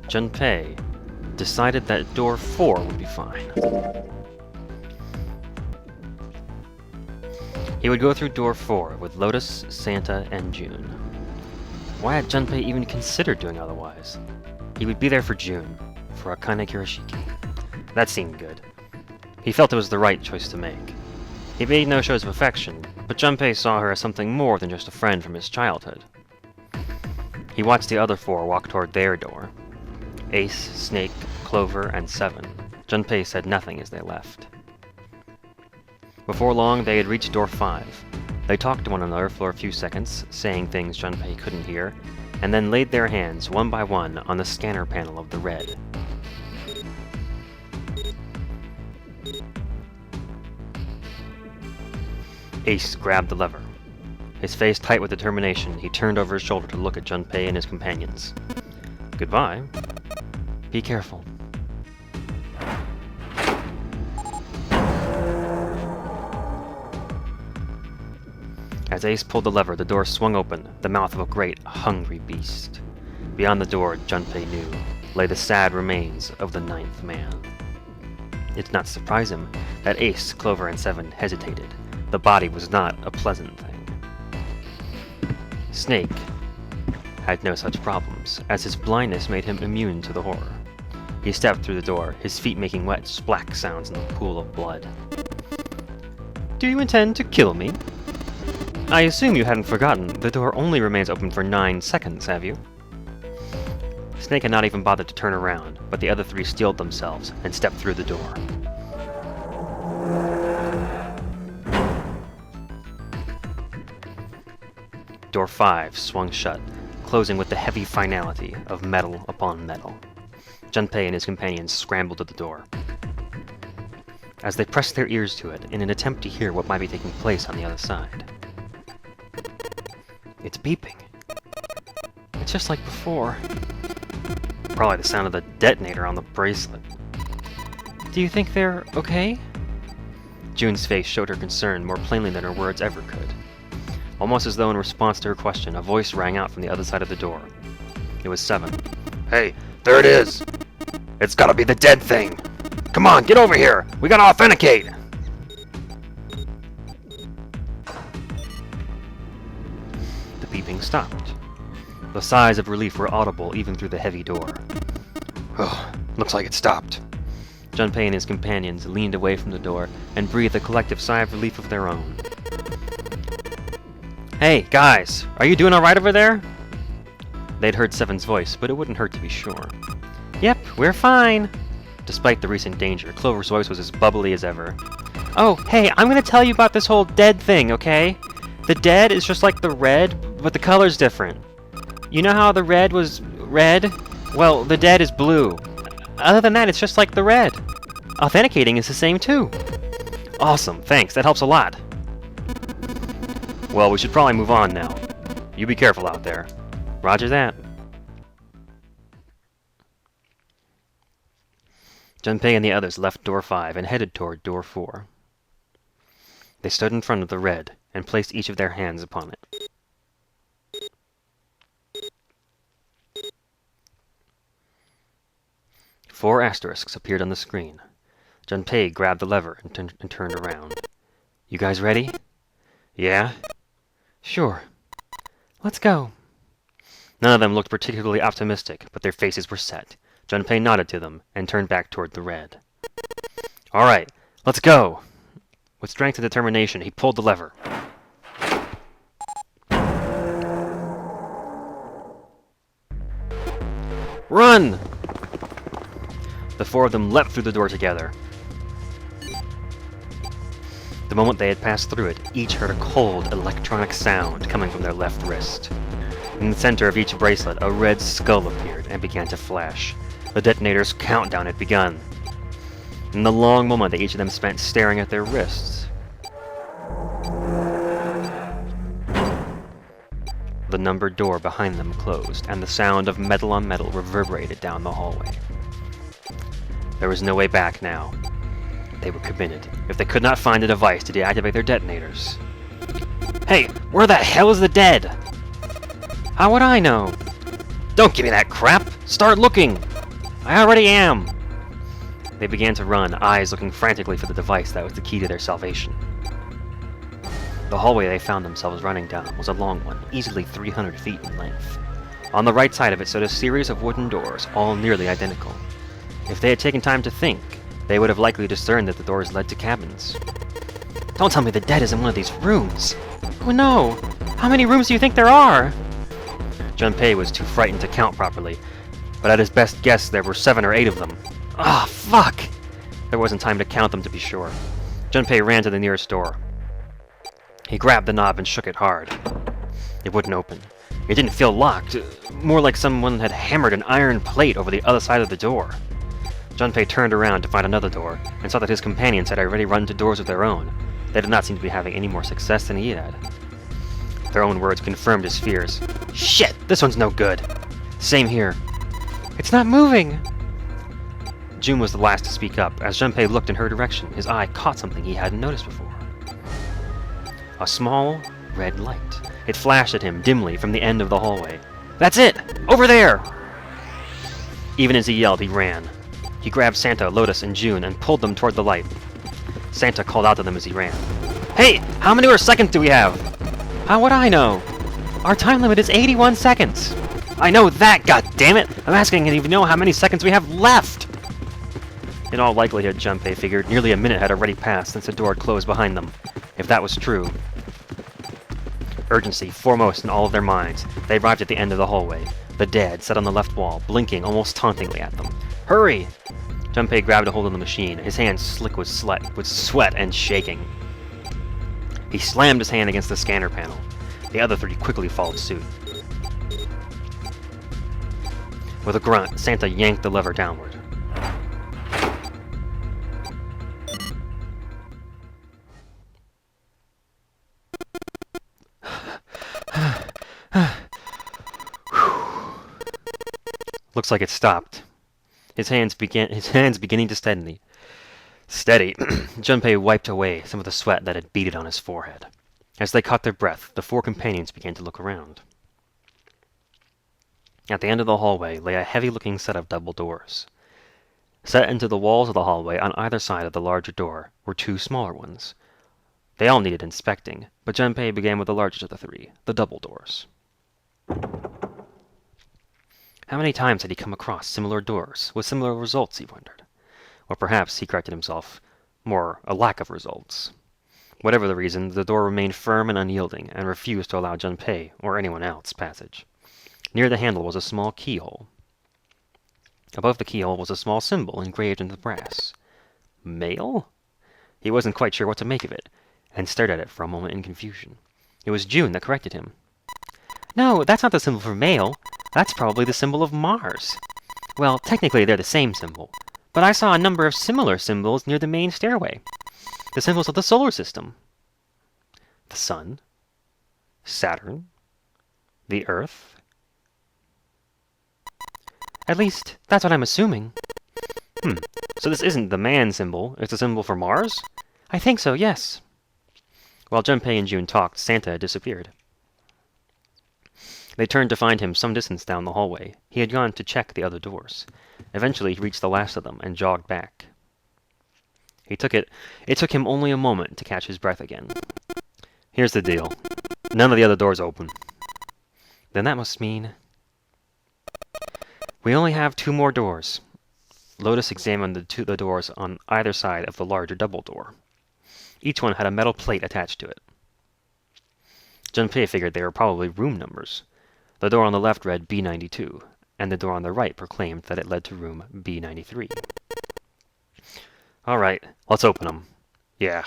Junpei decided that door 4 would be fine. He would go through door 4 with Lotus, Santa, and June. Why had Junpei even considered doing otherwise? He would be there for June, for Akane Kirishiki. That seemed good. He felt it was the right choice to make. He made no shows of affection, but Junpei saw her as something more than just a friend from his childhood. He watched the other 4 walk toward their door. Ace, Snake, Clover, and 7. Junpei said nothing as they left. Before long, they had reached door 5. They talked to one another for a few seconds, saying things Junpei couldn't hear, and then laid their hands, one by one, on the scanner panel of the red. Ace grabbed the lever. His face tight with determination, he turned over his shoulder to look at Junpei and his companions. Goodbye. Be careful. As Ace pulled the lever, the door swung open, the mouth of a great, hungry beast. Beyond the door, Junpei knew, lay the sad remains of the 9th man. It did not surprise him that Ace, Clover, and 7 hesitated. The body was not a pleasant thing. Snake had no such problems, as his blindness made him immune to the horror. He stepped through the door, his feet making wet, splack sounds in the pool of blood. Do you intend to kill me? I assume you hadn't forgotten, the door only remains open for 9 seconds, have you? Snake had not even bothered to turn around, but the other 3 steeled themselves and stepped through the door. Door 5 swung shut, closing with the heavy finality of metal upon metal. Junpei and his companions scrambled to the door. As they pressed their ears to it in an attempt to hear what might be taking place on the other side. It's beeping. It's just like before. Probably the sound of the detonator on the bracelet. Do you think they're okay? June's face showed her concern more plainly than her words ever could. Almost as though in response to her question, a voice rang out from the other side of the door. It was 7. Hey, there it is! It's gotta be the dead thing! Come on, get over here! We gotta authenticate! The beeping stopped. The sighs of relief were audible even through the heavy door. Oh, looks like it stopped. Junpei and his companions leaned away from the door and breathed a collective sigh of relief of their own. Hey, guys! Are you doing alright over there? They'd heard 7's voice, but it wouldn't hurt to be sure. Yep, we're fine! Despite the recent danger, Clover's voice was as bubbly as ever. Oh, hey, I'm gonna tell you about this whole dead thing, okay? The dead is just like the red, but the color's different. You know how the red was red? Well, the dead is blue. Other than that, it's just like the red. Authenticating is the same too. Awesome, thanks, that helps a lot. Well, we should probably move on now. You be careful out there. Roger that. Junpei and the others left door 5 and headed toward door 4. They stood in front of the red and placed each of their hands upon it. 4 asterisks appeared on the screen. Junpei grabbed the lever and turned around. You guys ready? Yeah? Sure. Let's go. None of them looked particularly optimistic, but their faces were set. Junpei nodded to them and turned back toward the red. All right, let's go. With strength and determination, he pulled the lever. Run! The 4 of them leapt through the door together. The moment they had passed through it, each heard a cold, electronic sound coming from their left wrist. In the center of each bracelet, a red skull appeared and began to flash. The detonator's countdown had begun. In the long moment that each of them spent staring at their wrists, the numbered door behind them closed, and the sound of metal on metal reverberated down the hallway. There was no way back now. They were committed, if they could not find a device to deactivate their detonators. Hey, where the hell is the dead? How would I know? Don't give me that crap! Start looking! I already am! They began to run, eyes looking frantically for the device that was the key to their salvation. The hallway they found themselves running down was a long one, easily 300 feet in length. On the right side of it stood a series of wooden doors, all nearly identical. If they had taken time to think, they would have likely discerned that the doors led to cabins. Don't tell me the dead is in one of these rooms! Oh no! How many rooms do you think there are? Junpei was too frightened to count properly, but at his best guess there were 7 or 8 of them. Ah, fuck! There wasn't time to count them to be sure. Junpei ran to the nearest door. He grabbed the knob and shook it hard. It wouldn't open. It didn't feel locked, more like someone had hammered an iron plate over the other side of the door. Junpei turned around to find another door, and saw that his companions had already run to doors of their own. They did not seem to be having any more success than he had. Their own words confirmed his fears. Shit, this one's no good. Same here. It's not moving! June was the last to speak up. As Junpei looked in her direction, his eye caught something he hadn't noticed before. A small, red light. It flashed at him dimly from the end of the hallway. That's it! Over there! Even as he yelled, he ran. He grabbed Santa, Lotus, and June and pulled them toward the light. Santa called out to them as he ran. Hey! How many more seconds do we have? How would I know? Our time limit is 81 seconds! I know that, goddammit! I'm asking if you know how many seconds we have left! In all likelihood, Junpei figured, nearly a minute had already passed since the door had closed behind them. If that was true... Urgency foremost in all of their minds, they arrived at the end of the hallway. The dead sat on the left wall, blinking almost tauntingly at them. Hurry! Junpei grabbed a hold of the machine, his hands slick with sweat and shaking. He slammed his hand against the scanner panel. The other 3 quickly followed suit. With a grunt, Santa yanked the lever downward. Looks like it stopped. His hands beginning to steady. Junpei wiped away some of the sweat that had beaded on his forehead. As they caught their breath, the 4 companions began to look around. At the end of the hallway lay a heavy-looking set of double doors. Set into the walls of the hallway on either side of the larger door were 2 smaller ones. They all needed inspecting, but Junpei began with the largest of the 3, the double doors. How many times had he come across similar doors, with similar results, he wondered. Or perhaps, he corrected himself, more a lack of results. Whatever the reason, the door remained firm and unyielding, and refused to allow Junpei, or anyone else, passage. Near the handle was a small keyhole. Above the keyhole was a small symbol engraved into the brass. Mail? He wasn't quite sure what to make of it, and stared at it for a moment in confusion. It was June that corrected him. No, that's not the symbol for mail. That's probably the symbol of Mars. Well, technically they're the same symbol, but I saw a number of similar symbols near the main stairway. The symbols of the solar system. The Sun. Saturn. The Earth. At least, that's what I'm assuming. So this isn't the man symbol, it's a symbol for Mars? I think so, yes. While Junpei and June talked, Santa had disappeared. They turned to find him some distance down the hallway. He had gone to check the other doors. Eventually he reached the last of them and jogged back. It took him only a moment to catch his breath again. Here's the deal. None of the other doors open. Then that must mean... We only have 2 more doors. Lotus examined the doors on either side of the larger double door. Each one had a metal plate attached to it. Junpei figured they were probably room numbers. The door on the left read B92, and the door on the right proclaimed that it led to room B93. Alright, let's open them. Yeah.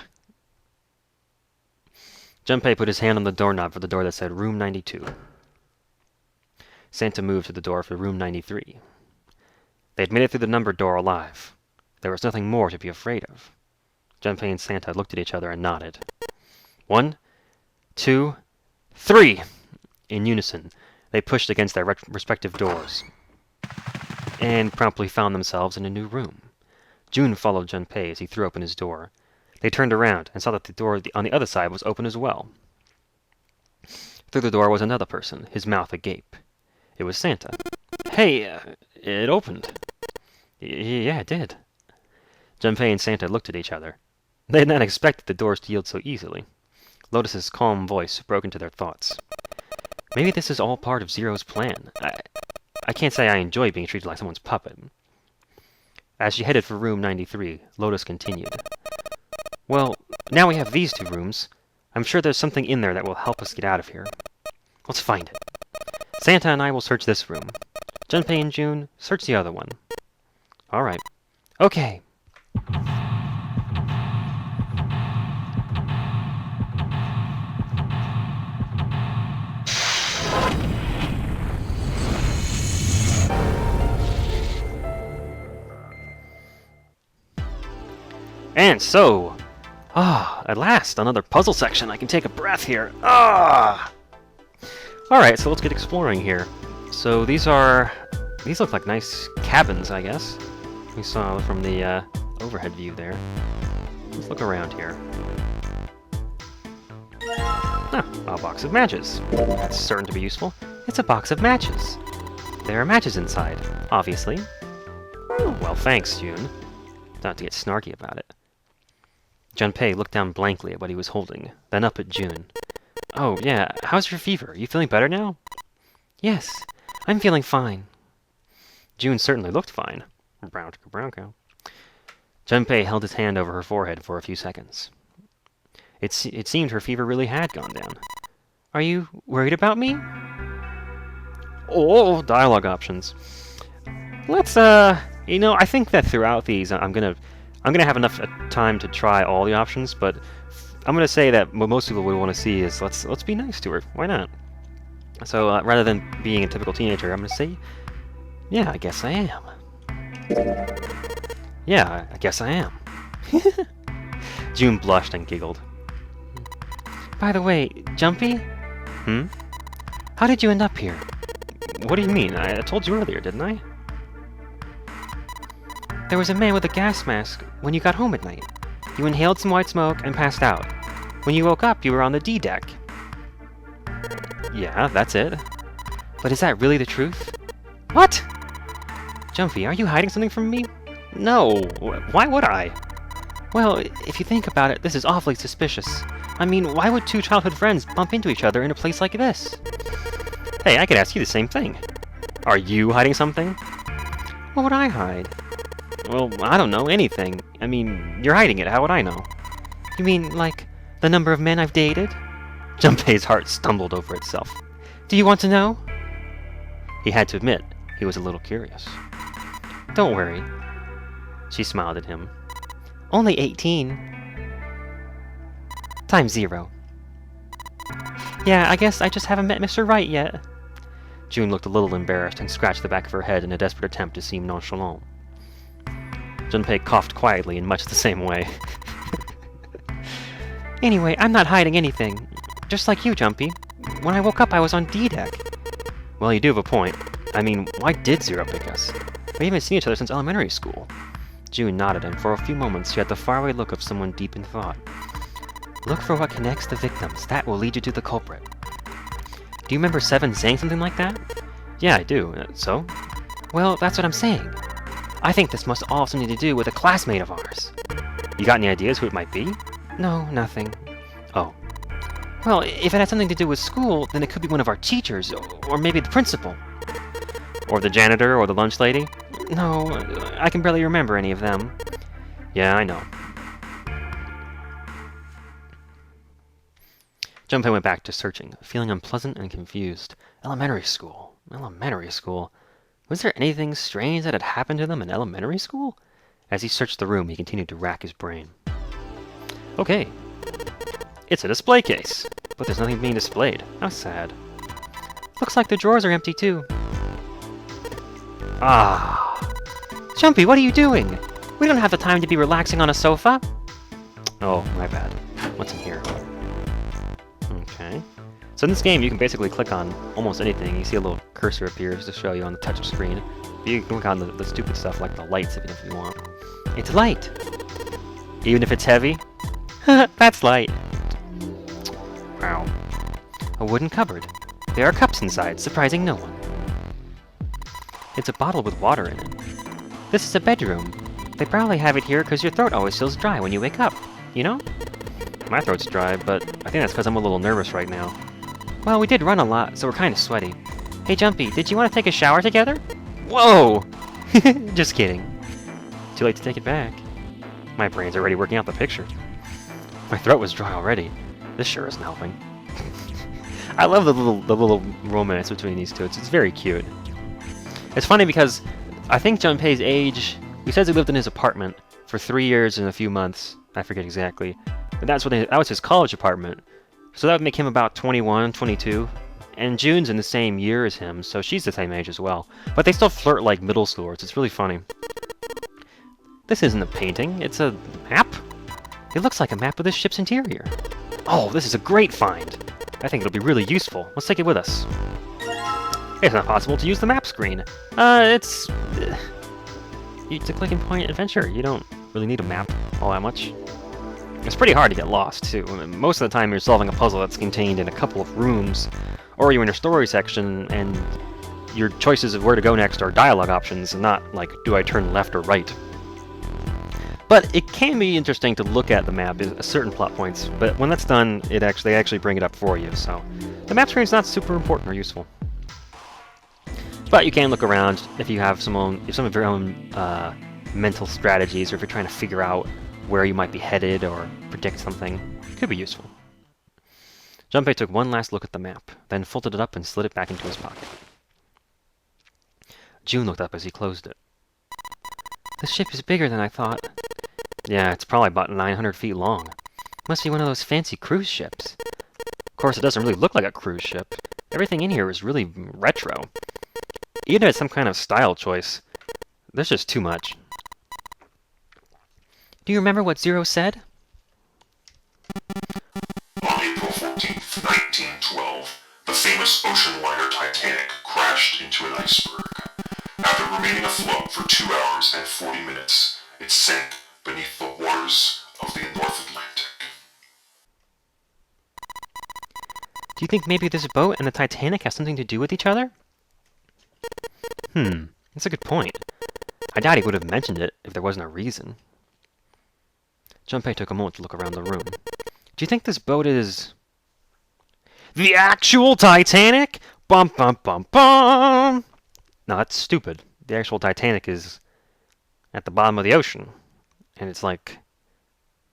Junpei put his hand on the doorknob for the door that said room 92. Santa moved to the door for room 93. They had made it through the numbered door alive. There was nothing more to be afraid of. Junpei and Santa looked at each other and nodded. 1, 2, 3! In unison, they pushed against their respective doors, and promptly found themselves in a new room. June followed Junpei as he threw open his door. They turned around and saw that the door on the other side was open as well. Through the door was another person, his mouth agape. It was Santa. Hey, it opened. Yeah, it did. Junpei and Santa looked at each other. They had not expected the doors to yield so easily. Lotus's calm voice broke into their thoughts. Maybe this is all part of Zero's plan. I can't say I enjoy being treated like someone's puppet. As she headed for room 93, Lotus continued. Well, now we have these 2 rooms. I'm sure there's something in there that will help us get out of here. Let's find it. Santa and I will search this room. Junpei and June, search the other one. All right. Okay. And so, at last, another puzzle section. I can take a breath here. Alright, so let's get exploring here. So these look like nice cabins, I guess. We saw from the overhead view there. Let's look around here. Ah, a box of matches. That's certain to be useful. It's a box of matches. There are matches inside, obviously. Oh, well, thanks, June. Not to get snarky about it. Junpei looked down blankly at what he was holding, then up at June. Oh, yeah, how's your fever? You feeling better now? Yes, I'm feeling fine. June certainly looked fine. Brown cow. Junpei held his hand over her forehead for a few seconds. It seemed her fever really had gone down. Are you worried about me? Oh, dialogue options. Let's, I think that throughout these, I'm gonna have enough time to try all the options, but I'm gonna say that what most people would want to see is let's be nice to her. Why not? So rather than being a typical teenager, I'm gonna say, yeah, I guess I am. Yeah, I guess I am. June blushed and giggled. By the way, Jumpy? How did you end up here? What do you mean? I told you earlier, didn't I? There was a man with a gas mask when you got home at night. You inhaled some white smoke and passed out. When you woke up, you were on the D deck. Yeah, that's it. But is that really the truth? What? Jumpy, are you hiding something from me? No, why would I? Well, if you think about it, this is awfully suspicious. I mean, why would 2 childhood friends bump into each other in a place like this? Hey, I could ask you the same thing. Are you hiding something? What would I hide? Well, I don't know, anything. I mean, you're hiding it, how would I know? You mean, like, the number of men I've dated? Junpei's heart stumbled over itself. Do you want to know? He had to admit, he was a little curious. Don't worry. She smiled at him. Only 18. Times 0. Yeah, I guess I just haven't met Mr. Right yet. June looked a little embarrassed and scratched the back of her head in a desperate attempt to seem nonchalant. Junpei coughed quietly in much the same way. Anyway, I'm not hiding anything. Just like you, Jumpy. When I woke up, I was on D-Deck. Well, you do have a point. I mean, why did Zero pick us? We haven't seen each other since elementary school. June nodded, and for a few moments she had the faraway look of someone deep in thought. Look for what connects the victims. That will lead you to the culprit. Do you remember Seven saying something like that? Yeah, I do. So? Well, that's what I'm saying. I think this must all have something to do with a classmate of ours. You got any ideas who it might be? No, nothing. Oh. Well, if it had something to do with school, then it could be one of our teachers, or maybe the principal. Or the janitor, or the lunch lady? No, I can barely remember any of them. Yeah, I know. Junpei went back to searching, feeling unpleasant and confused. Elementary school. Elementary school. Was there anything strange that had happened to them in elementary school? As he searched the room, he continued to rack his brain. Okay. It's a display case. But there's nothing being displayed. How sad. Looks like the drawers are empty, too. Ah. Jumpy, what are you doing? We don't have the time to be relaxing on a sofa. Oh, my bad. What's in here? Okay. So in this game, you can basically click on almost anything. You see a little cursor appears to show you on the touch screen. You can click on the stupid stuff like the lights if you want. It's light! Even if it's heavy? That's light. Wow. A wooden cupboard. There are cups inside, surprising no one. It's a bottle with water in it. This is a bedroom. They probably have it here because your throat always feels dry when you wake up, you know? My throat's dry, but I think that's because I'm a little nervous right now. Well, we did run a lot, so we're kind of sweaty. Hey, Jumpy, did you want to take a shower together? Whoa! Just kidding. Too late to take it back. My brain's already working out the picture. My throat was dry already. This sure isn't helping. I love the little romance between these two. It's very cute. It's funny because I think Junpei's age... He says he lived in his apartment for 3 years and a few months. I forget exactly. But that was his college apartment. So that would make him about 21, 22. And June's in the same year as him, so she's the same age as well. But they still flirt like middle schoolers. It's really funny. This isn't a painting. It's a map. It looks like a map of this ship's interior. Oh, this is a great find. I think it'll be really useful. Let's take it with us. It's not possible to use the map screen. It's a click and point adventure. You don't really need a map all that much. It's pretty hard to get lost, too. I mean, most of the time you're solving a puzzle that's contained in a couple of rooms, or you're in your story section, and your choices of where to go next are dialogue options, and not like, do I turn left or right? But it can be interesting to look at the map at certain plot points, but when that's done, they actually bring it up for you, so the map screen's not super important or useful. But you can look around if you have some of your own mental strategies, or if you're trying to figure out where you might be headed or predict something. It could be useful. Junpei took one last look at the map, then folded it up and slid it back into his pocket. June looked up as he closed it. This ship is bigger than I thought. Yeah, it's probably about 900 feet long. Must be one of those fancy cruise ships. Of course, it doesn't really look like a cruise ship. Everything in here is really retro. Even if it's some kind of style choice, there's just too much. Do you remember what Zero said? On April 14th, 1912, the famous ocean liner Titanic crashed into an iceberg. After remaining afloat for 2 hours and 40 minutes, it sank beneath the waters of the North Atlantic. Do you think maybe this boat and the Titanic have something to do with each other? That's a good point. I doubt he would have mentioned it if there wasn't a reason. Junpei took a moment to look around the room. Do you think this boat is... the actual Titanic? Bum bum bum bum! No, that's stupid. The actual Titanic is at the bottom of the ocean. And it's like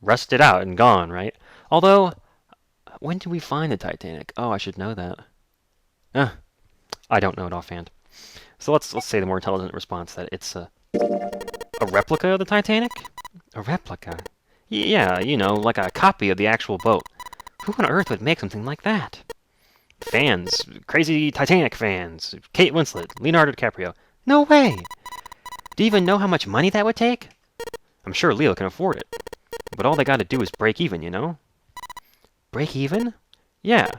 rusted out and gone, right? Although, when did we find the Titanic? Oh, I should know that. I don't know it offhand. So let's say the more intelligent response that it's a replica of the Titanic? A replica? Yeah, you know, like a copy of the actual boat. Who on earth would make something like that? Fans. Crazy Titanic fans. Kate Winslet. Leonardo DiCaprio. No way! Do you even know how much money that would take? I'm sure Leo can afford it. But all they gotta do is break even, you know? Break even? Yeah.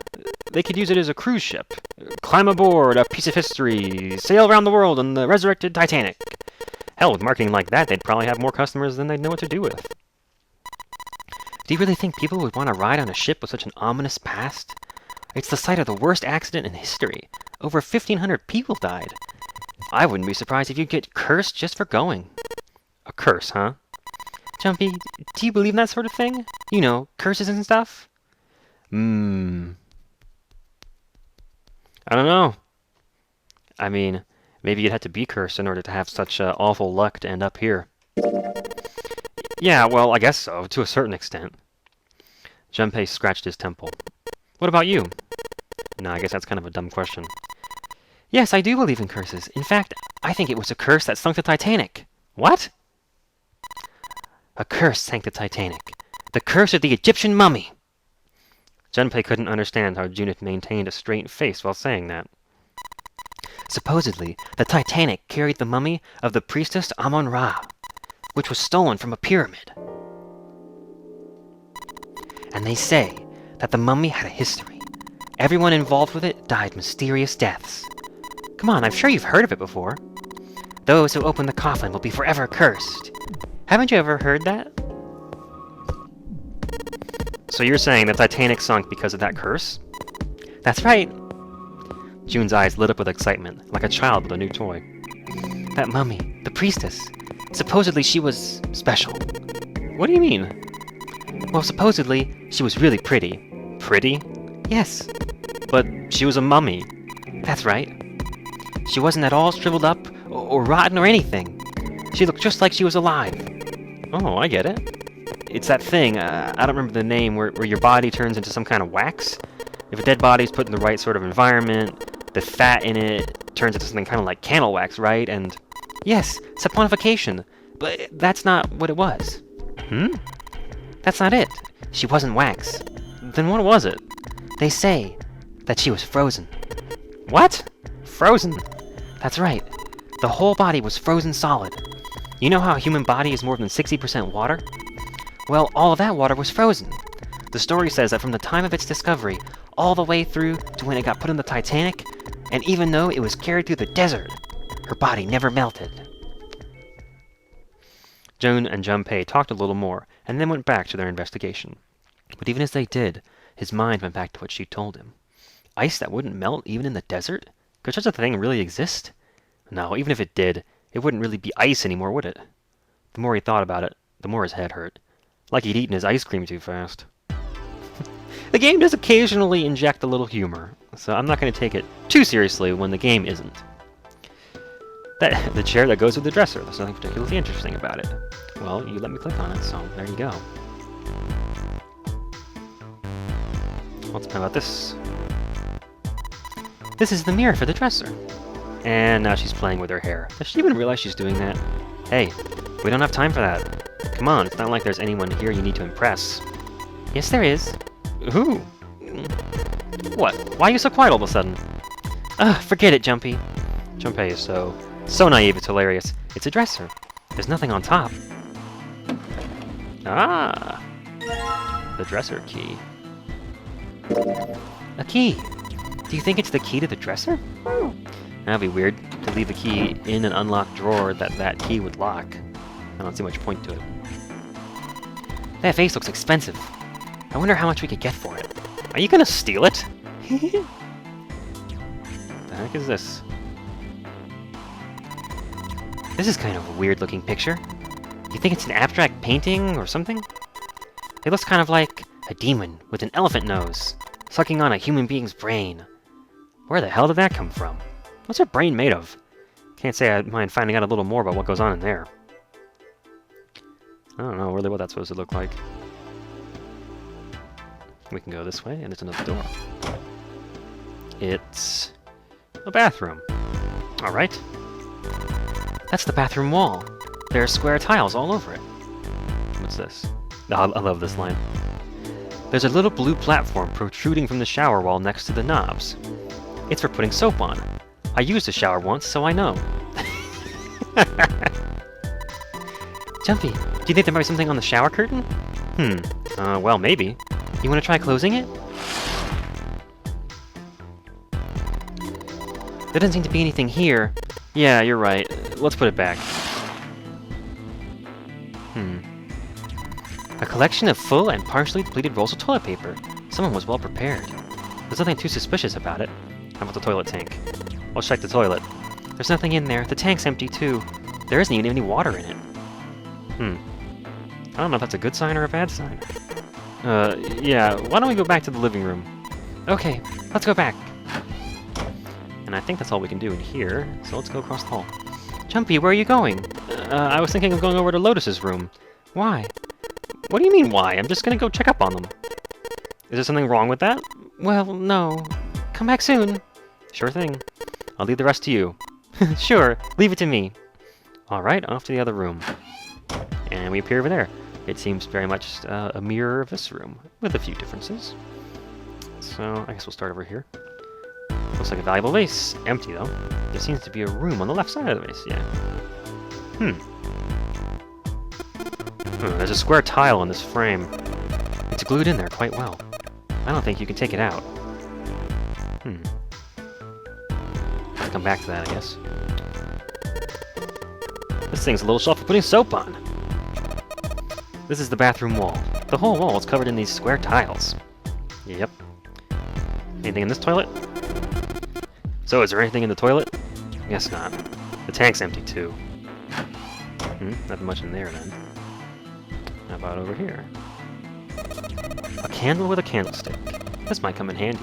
They could use it as a cruise ship. Climb aboard, a piece of history, sail around the world on the resurrected Titanic. Hell, with marketing like that, they'd probably have more customers than they'd know what to do with. Do you really think people would want to ride on a ship with such an ominous past? It's the site of the worst accident in history. Over 1,500 people died. I wouldn't be surprised if you'd get cursed just for going. A curse, huh? Jumpy, do you believe in that sort of thing? You know, curses and stuff? I don't know. I mean, maybe you'd have to be cursed in order to have such awful luck to end up here. Yeah, well, I guess so, to a certain extent. Junpei scratched his temple. What about you? No, I guess that's kind of a dumb question. Yes, I do believe in curses. In fact, I think it was a curse that sunk the Titanic. What? A curse sank the Titanic. The curse of the Egyptian mummy! Junpei couldn't understand how Junith maintained a straight face while saying that. Supposedly, the Titanic carried the mummy of the priestess Amon-Ra, which was stolen from a pyramid. And they say that the mummy had a history. Everyone involved with it died mysterious deaths. Come on, I'm sure you've heard of it before. Those who open the coffin will be forever cursed. Haven't you ever heard that? So you're saying the Titanic sunk because of that curse? That's right. June's eyes lit up with excitement, like a child with a new toy. That mummy, the priestess. Supposedly she was special. What do you mean? Well, supposedly she was really pretty. Pretty? Yes. But she was a mummy. That's right. She wasn't at all shriveled up or rotten or anything. She looked just like she was alive. Oh, I get it. It's that thing, I don't remember the name, where your body turns into some kind of wax. If a dead body is put in the right sort of environment, the fat in it turns into something kind of like candle wax, right? And yes, saponification. But that's not what it was. That's not it. She wasn't wax. Then what was it? They say that she was frozen. What? Frozen? That's right. The whole body was frozen solid. You know how a human body is more than 60% water? Well, all of that water was frozen. The story says that from the time of its discovery, all the way through to when it got put in the Titanic, and even though it was carried through the desert, her body never melted. Joan and Junpei talked a little more, and then went back to their investigation. But even as they did, his mind went back to what she told him. Ice that wouldn't melt even in the desert? Could such a thing really exist? No, even if it did, it wouldn't really be ice anymore, would it? The more he thought about it, the more his head hurt. Like he'd eaten his ice cream too fast. The game does occasionally inject a little humor, so I'm not going to take it too seriously when the game isn't. The chair that goes with the dresser, there's nothing particularly interesting about it. Well, you let me click on it, so there you go. Let's talk about this. This is the mirror for the dresser. And now she's playing with her hair. Does she even realize she's doing that? Hey, we don't have time for that. Come on, it's not like there's anyone here you need to impress. Yes, there is. Who? What? Why are you so quiet all of a sudden? Ugh, forget it, Jumpy. Junpei is so naive, it's hilarious. It's a dresser. There's nothing on top. Ah! The dresser key. A key! Do you think it's the key to the dresser? That'd be weird, to leave a key in an unlocked drawer that key would lock. I don't see much point to it. That vase looks expensive. I wonder how much we could get for it. Are you gonna steal it? The heck is this? This is kind of a weird looking picture. You think it's an abstract painting or something? It looks kind of like a demon with an elephant nose, sucking on a human being's brain. Where the hell did that come from? What's her brain made of? Can't say I'd mind finding out a little more about what goes on in there. I don't know really what that's supposed to look like. We can go this way, and there's another door. It's a bathroom. Alright. That's the bathroom wall. There are square tiles all over it. What's this? Oh, I love this line. There's a little blue platform protruding from the shower wall next to the knobs. It's for putting soap on. I used a shower once, so I know. Jumpy, do you think there might be something on the shower curtain? Well, maybe. You want to try closing it? There doesn't seem to be anything here. Yeah, you're right. Let's put it back. A collection of full and partially depleted rolls of toilet paper. Someone was well prepared. There's nothing too suspicious about it. How about the toilet tank? I'll check the toilet. There's nothing in there. The tank's empty, too. There isn't even any water in it. I don't know if that's a good sign or a bad sign. Yeah, why don't we go back to the living room? Okay, let's go back. And I think that's all we can do in here, so let's go across the hall. Jumpy, where are you going? I was thinking of going over to Lotus's room. Why? What do you mean, why? I'm just gonna go check up on them. Is there something wrong with that? Well, no. Come back soon. Sure thing. I'll leave the rest to you. Sure, leave it to me. Alright, off to the other room. And we appear over there. It seems very much a mirror of this room, with a few differences. So, I guess we'll start over here. Looks like a valuable vase. Empty, though. There seems to be a room on the left side of the vase, yeah. There's a square tile on this frame. It's glued in there quite well. I don't think you can take it out. Let's come back to that, I guess. This thing's a little shelf for putting soap on. This is the bathroom wall. The whole wall is covered in these square tiles. Yep. Anything in this toilet? So, is there anything in the toilet? Guess not. The tank's empty too. Nothing much in there then. How about over here? A candle with a candlestick. This might come in handy.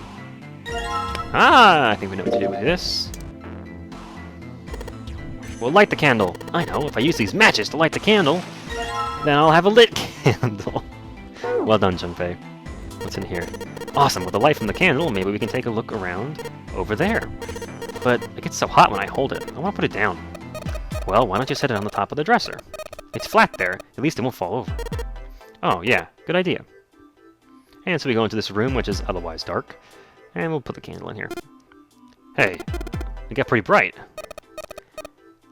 Ah, I think we know what to do with this. We'll light the candle. I know, if I use these matches to light the candle, then I'll have a lit candle. Well done, Junpei. What's in here? Awesome, with the light from the candle, maybe we can take a look around over there. But it gets so hot when I hold it. I want to put it down. Well, why don't you set it on the top of the dresser? It's flat there. At least it won't fall over. Oh, yeah. Good idea. And so we go into this room, which is otherwise dark. And we'll put the candle in here. Hey, it got pretty bright.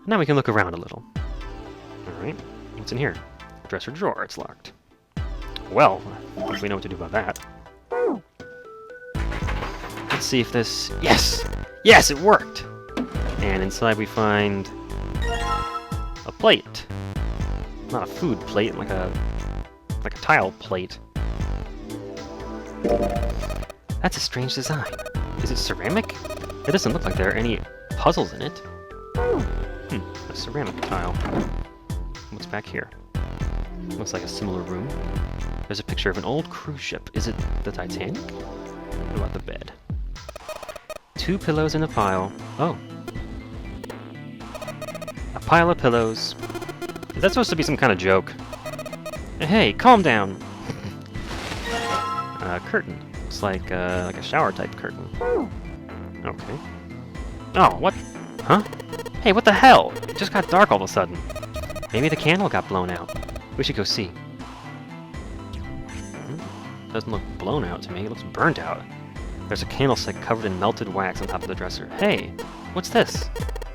Now we can look around a little. Alright, what's in here? Dresser drawer, it's locked. Well, I think we know what to do about that. Let's see if this... Yes! Yes, it worked! And inside we find... a plate. Not a food plate, like a tile plate. That's a strange design. Is it ceramic? It doesn't look like there are any puzzles in it. A ceramic tile. What's back here? Looks like a similar room. There's a picture of an old cruise ship. Is it the Titanic? What about the bed? 2 pillows in a pile. Oh. A pile of pillows. Is that supposed to be some kind of joke? Hey, calm down! Curtain. Looks like a shower-type curtain. Okay. Oh, what? Huh? Hey, what the hell? It just got dark all of a sudden. Maybe the candle got blown out. We should go see. Doesn't look blown out to me. It looks burnt out. There's a candlestick covered in melted wax on top of the dresser. Hey, what's this?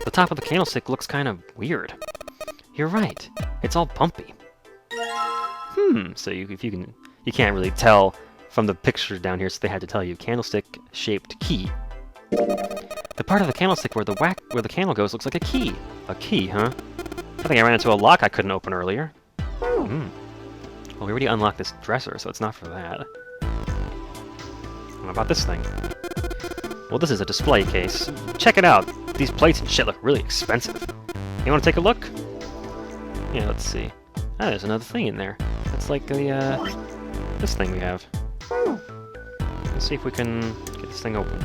The top of the candlestick looks kind of weird. You're right. It's all bumpy. So you can't really tell from the picture down here, so they had to tell you. Candlestick-shaped key. The part of the candlestick where the candle goes looks like a key. A key, huh? I think I ran into a lock I couldn't open earlier. Well, we already unlocked this dresser, so it's not for that. What about this thing? Well, this is a display case. Check it out. These plates and shit look really expensive. You want to take a look? Yeah, let's see. Ah, there's another thing in there. It's like this thing we have. Let's see if we can get this thing open.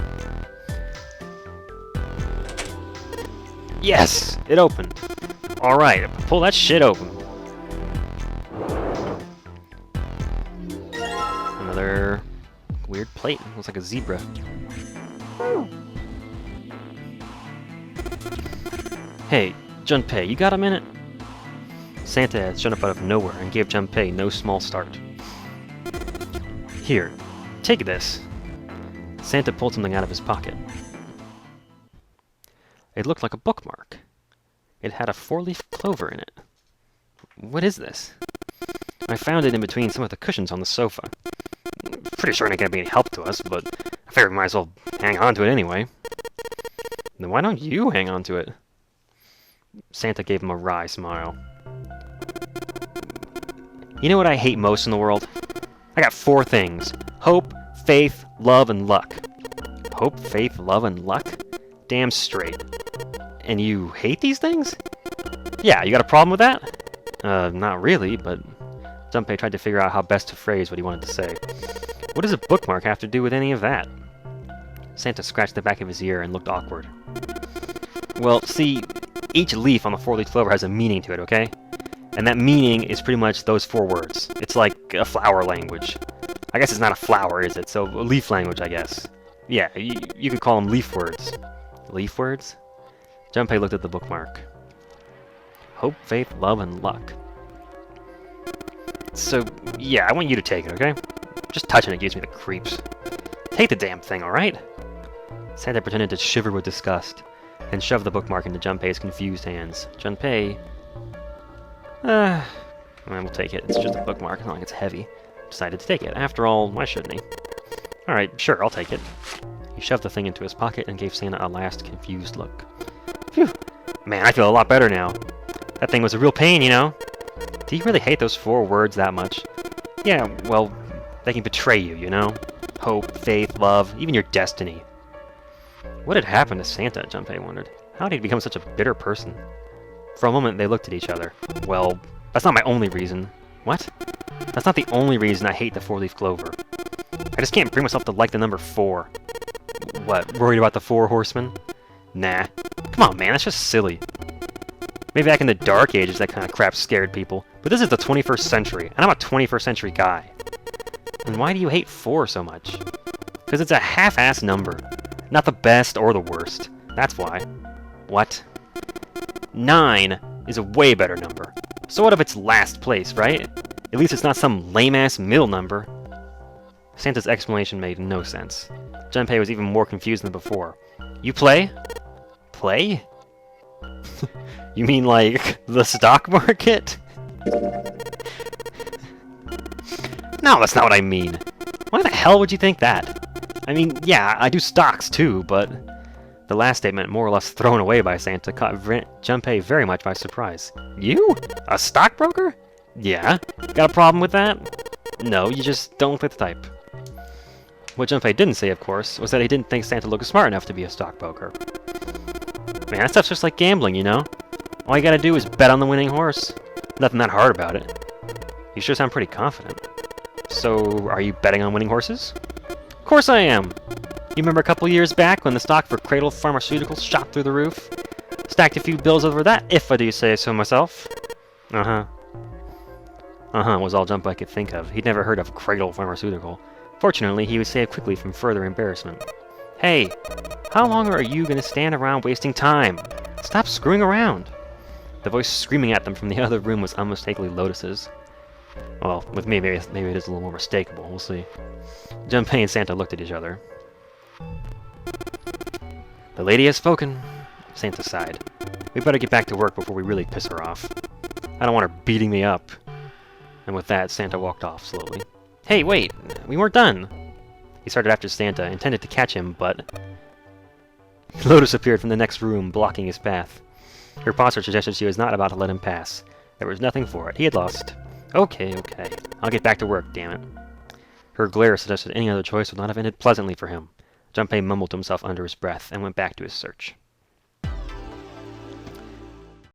Yes! It opened! Alright, pull that shit open. Another weird plate. Looks like a zebra. Hey, Junpei, you got a minute? Santa had shown up out of nowhere and gave Junpei no small start. Here, take this. Santa pulled something out of his pocket. It looked like a bookmark. It had a 4-leaf clover in it. What is this? I found it in between some of the cushions on the sofa. Pretty sure it ain't gonna be any help to us, but I figured we might as well hang on to it anyway. Then why don't you hang on to it? Santa gave him a wry smile. You know what I hate most in the world? I got 4 things. Hope, faith, love, and luck. Hope, faith, love, and luck? Damn straight. And you hate these things? Yeah, you got a problem with that? Not really, but Junpei tried to figure out how best to phrase what he wanted to say. What does a bookmark have to do with any of that? Santa scratched the back of his ear and looked awkward. Well, see, each leaf on the 4-leaf clover has a meaning to it, okay? And that meaning is pretty much those 4 words. It's like a flower language. I guess it's not a flower, is it? So, a leaf language, I guess. Yeah, you could call them leaf words. Leaf words? Junpei looked at the bookmark. Hope, faith, love, and luck. So, yeah, I want you to take it, okay? Just touching it gives me the creeps. Take the damn thing, alright? Santa pretended to shiver with disgust, and shoved the bookmark into Junpei's confused hands. Junpei... we'll take it. It's just a bookmark. It's not like it's heavy. Decided to take it. After all, why shouldn't he? Alright, sure, I'll take it. He shoved the thing into his pocket and gave Santa a last confused look. Phew! Man, I feel a lot better now. That thing was a real pain, you know? Do you really hate those 4 words that much? Yeah, well, they can betray you, you know? Hope, faith, love, even your destiny. What had happened to Santa, Junpei wondered. How did he become such a bitter person? For a moment, they looked at each other. Well, that's not my only reason. What? That's not the only reason I hate the four-leaf clover. I just can't bring myself to like the number 4. What, worried about the 4 horsemen? Nah. Come on, man, that's just silly. Maybe back in the Dark Ages, that kind of crap scared people. But this is the 21st century, and I'm a 21st century guy. And why do you hate 4 so much? Because it's a half-ass number. Not the best or the worst. That's why. What? 9 is a way better number. So what if it's last place, right? At least it's not some lame-ass middle number. Santa's explanation made no sense. Junpei was even more confused than before. You play? Play? You mean like the stock market? No, that's not what I mean. Why the hell would you think that? I mean, yeah, I do stocks too, but... The last statement, more or less thrown away by Santa, caught Junpei very much by surprise. You? A stockbroker? Yeah. Got a problem with that? No, you just don't fit the type. What Junpei didn't say, of course, was that he didn't think Santa looked smart enough to be a stockbroker. Man, that stuff's just like gambling, you know? All you gotta do is bet on the winning horse. Nothing that hard about it. You sure sound pretty confident. So, are you betting on winning horses? Of course I am! You remember a couple years back when the stock for Cradle Pharmaceuticals shot through the roof? Stacked a few bills over that, if I do say so myself. Uh-huh. Uh-huh was all Junpei could think of. He'd never heard of Cradle Pharmaceutical. Fortunately, he was saved quickly from further embarrassment. Hey, how long are you gonna stand around wasting time? Stop screwing around! The voice screaming at them from the other room was unmistakably Lotus's. Well, with me, maybe it is a little more mistakable. We'll see. Junpei and Santa looked at each other. The lady has spoken, Santa sighed. We better get back to work before we really piss her off. I don't want her beating me up. And with that, Santa walked off slowly. Hey, wait! We weren't done! He started after Santa, intended to catch him, but... Lotus appeared from the next room, blocking his path. Her posture suggested she was not about to let him pass. There was nothing for it. He had lost. Okay. I'll get back to work, damn it. Her glare suggested any other choice would not have ended pleasantly for him. Junpei mumbled to himself under his breath and went back to his search.